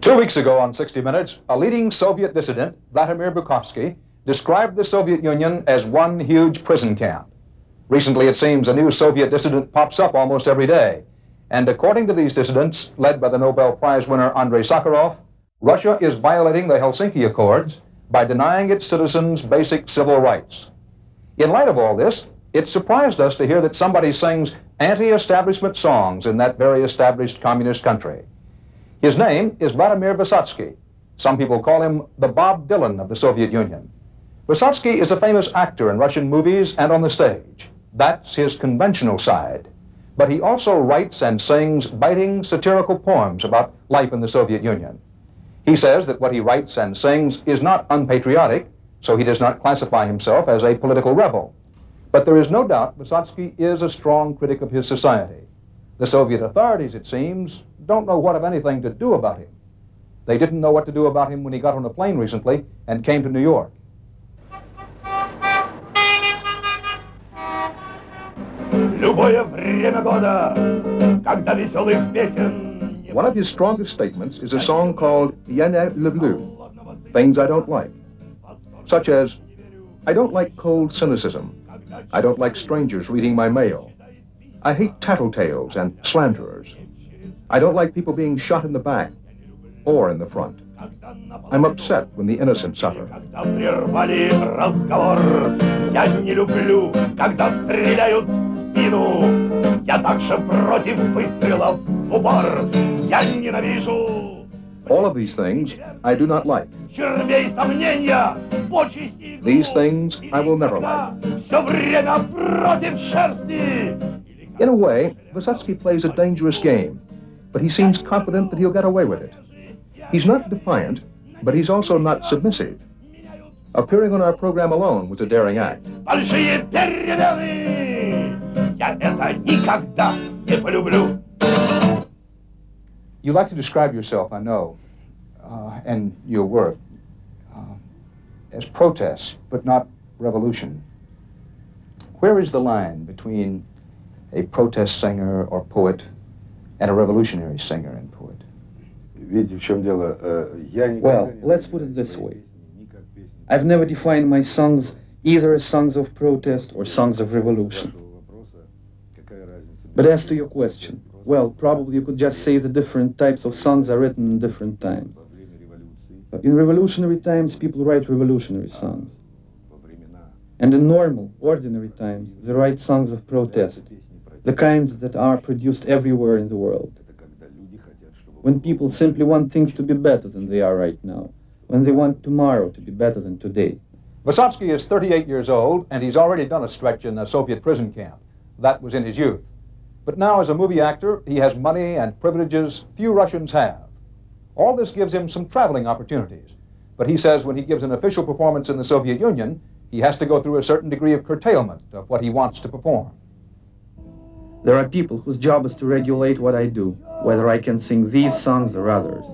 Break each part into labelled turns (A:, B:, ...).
A: 2 weeks ago on 60 Minutes, a leading Soviet dissident, Vladimir Bukovsky, described the Soviet Union as one huge prison camp. Recently, it seems a new Soviet dissident pops up almost every day. And according to these dissidents, led by the Nobel Prize winner Andrei Sakharov, Russia is violating the Helsinki Accords by denying its citizens basic civil rights. In light of all this, it surprised us to hear that somebody sings anti-establishment songs in that very established communist country. His name is Vladimir Vyssotsky. Some people call him the Bob Dylan of the Soviet Union. Vyssotsky is a famous actor in Russian movies and on the stage. That's his conventional side. But he also writes and sings biting, satirical poems about life in the Soviet Union. He says that what he writes and sings is not unpatriotic, so he does not classify himself as a political rebel. But there is no doubt Vyssotsky is a strong critic of his society. The Soviet authorities, it seems, don't know what, if anything, to do about him. They didn't know what to do about him when he got on a plane recently and came to New York.
B: One of his strongest statements is a song called Utrенняя, люблю, things I don't like, such as, I don't like cold cynicism, I don't like strangers reading my mail, I hate tattletales and slanderers, I don't like people being shot in the back or in the front. I'm upset when the innocent suffer. All of these things I do not like. These things I will never like. In a way, Wysocki plays a dangerous game, but he seems confident that he'll get away with it. He's not defiant, but he's also not submissive. Appearing on our program alone was a daring act.
A: You like to describe yourself, I know, and your work, as protest, but not revolution. Where is the line between a protest singer or poet and a revolutionary singer and poet?
C: Well, let's put it this way. I've never defined my songs either as songs of protest or songs of revolution. But as to your question, well, probably you could just say the different types of songs are written in different times. In revolutionary times, people write revolutionary songs. And in normal, ordinary times, they write songs of protest, the kinds that are produced everywhere in the world. When people simply want things to be better than they are right now, when they want tomorrow to be better than today.
A: Wysocki is 38 years old, and he's already done a stretch in a Soviet prison camp. That was in his youth. But now, as a movie actor, he has money and privileges few Russians have. All this gives him some traveling opportunities. But he says when he gives an official performance in the Soviet Union, he has to go through a certain degree of curtailment of what he wants to perform.
C: There are people whose job is to regulate what I do, whether I can sing these songs or others.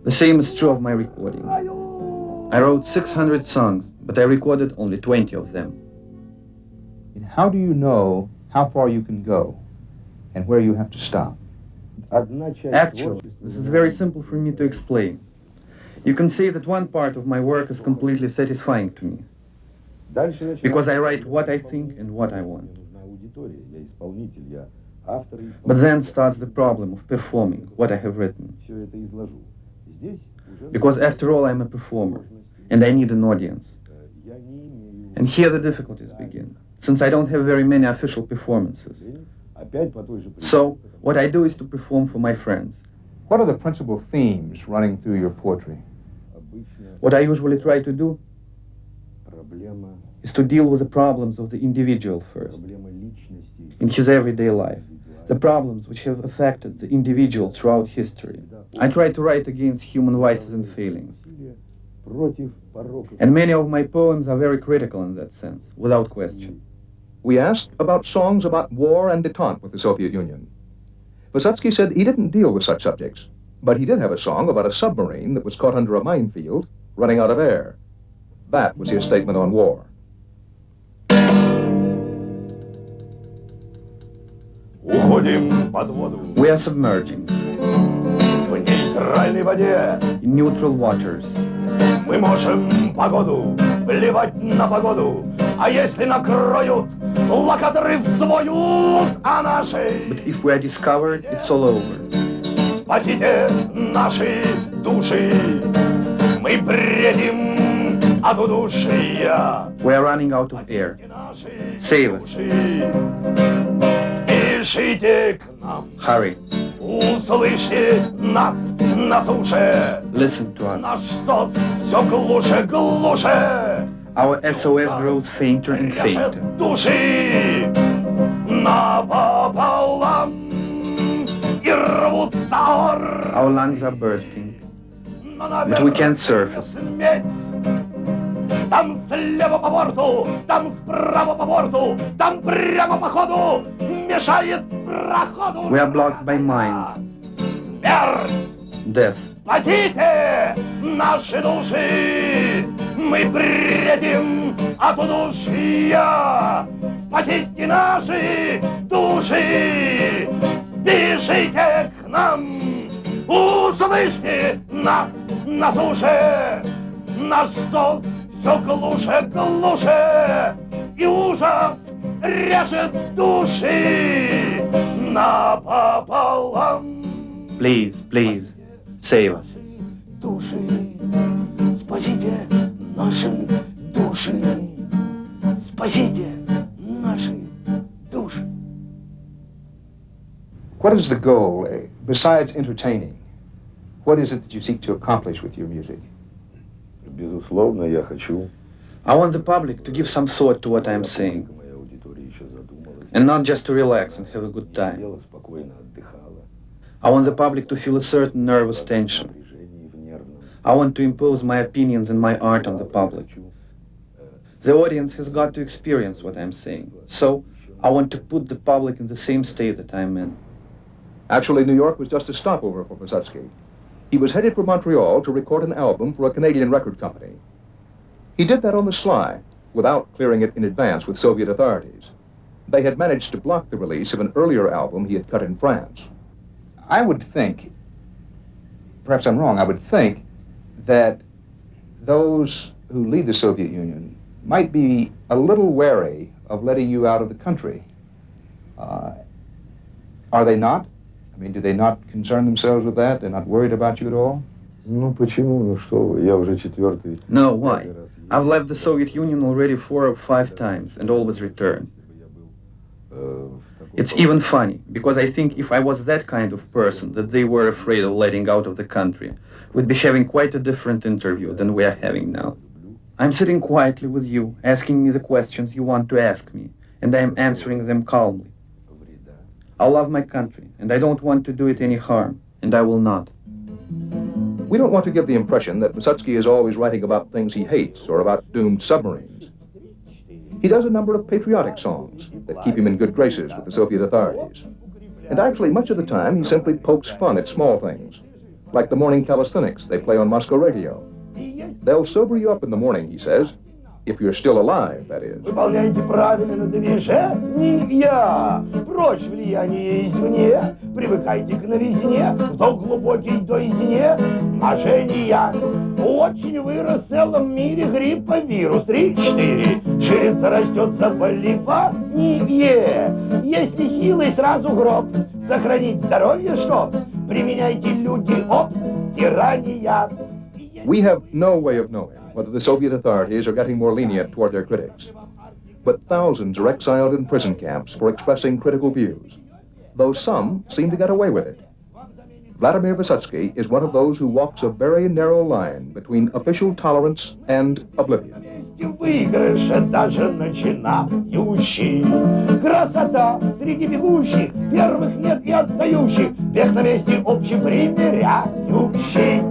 C: The same is true of my recording. I wrote 600 songs, but I recorded only 20 of them.
A: And how do you know how far you can go and where you have to stop?
C: Actually, this is very simple for me to explain. You can say that one part of my work is completely satisfying to me, because I write what I think and what I want. But then starts the problem of performing what I have written. Because after all, I'm a performer, and I need an audience. And here the difficulties begin, since I don't have very many official performances. So, what I do is to perform for my friends.
A: What are the principal themes running through your poetry?
C: What I usually try to do is to deal with the problems of the individual first, in his everyday life, the problems which have affected the individual throughout history. I try to write against human vices and failings. And many of my poems are very critical in that sense, without question.
B: We asked about songs about war and détente with the Soviet Union. Wysocki said he didn't deal with such subjects, but he did have a song about a submarine that was caught under a minefield, running out of air. That was his statement on war.
C: We are submerging.
D: нейтральной воде.
C: In neutral waters.
D: Мы можем погоду плевать на погоду, а если накроют, локаторы взвоют, а наши...
C: But if we are discovered, it's all over.
D: Спасите наши души, мы бредим от удушья.
C: We are running out of air. Save us.
D: Спешите к нам.
C: Hurry.
D: Услышьте нас на суше.
C: Listen to us.
D: Наш СОС все глуше, глуше.
C: Our SOS grows fainter and fainter.
D: Души напополам и рвутся.
C: Our lungs are bursting, but we can't surface.
D: Там слева по борту, там справа по борту, там прямо по ходу, мешает проходу.
C: We are blocked by mines.
D: Смерть!
C: Death.
D: Спасите наши души! Мы бредим от удушья! Спасите наши души! Спешите к нам! Услышьте нас на суше! Наш СОС все глуше, глуше, и ужас режет души напополам.
C: Please, please, save us.
D: Души, спасите наши души, спасите наши души.
A: What is the goal, besides entertaining? What is it that you seek to accomplish with your music?
E: Безусловно, я хочу.
C: I want the public to give some thought to what I am saying, and not just to relax and have a good time. I want the public to feel a certain nervous tension. I want to impose my opinions and my art on the public. The audience has got to experience what I'm saying, so I want to put the public in the same state that I'm in.
B: Actually, New York was just a stopover for Wysocki. He was headed for Montreal to record an album for a Canadian record company. He did that on the sly, without clearing it in advance with Soviet authorities. They had managed to block the release of an earlier album he had cut in France.
A: I would think, perhaps I'm wrong, I would think that those who lead the Soviet Union might be a little wary of letting you out of the country. Are they not? I mean, do they not concern themselves with that? They're not worried about you at all?
E: Ну почему? Ну что вы, я уже четвертый.
C: No, why? I've left the Soviet Union already 4 or 5 times and always returned. It's even funny, because I think if I was that kind of person that they were afraid of letting out of the country, we'd be having quite a different interview than we are having now. I'm sitting quietly with you, asking me the questions you want to ask me, and I am answering them calmly. I love my country, and I don't want to do it any harm, and I will not.
B: We don't want to give the impression that Wysocki is always writing about things he hates or about doomed submarines. He does a number of patriotic songs that keep him in good graces with the Soviet authorities. And actually, much of the time, he simply pokes fun at small things, like the morning calisthenics they play on Moscow radio. They'll sober you up in the morning, he says, if you're still alive, that is.
D: Выполняйте правильно движения, прочь влияние извне, привыкайте к новизне, вдох глубокий до изне, мажения. Очень вырос в целом мире грипповирус 3-4, ширится, растет заболевание. Если хилый, сразу гроб, сохранить здоровье, чтоб, применяйте люди об тирания.
B: We have no way of knowing whether the Soviet authorities are getting more lenient toward their critics. But thousands are exiled in prison camps for expressing critical views, though some seem to get away with it. Vladimir Wysocki is one of those who walks a very narrow line between official tolerance and oblivion.
D: Выигрыша даже начинающий. Красота среди бегущих, первых нет и отстающих, бег на месте общепримиряющий.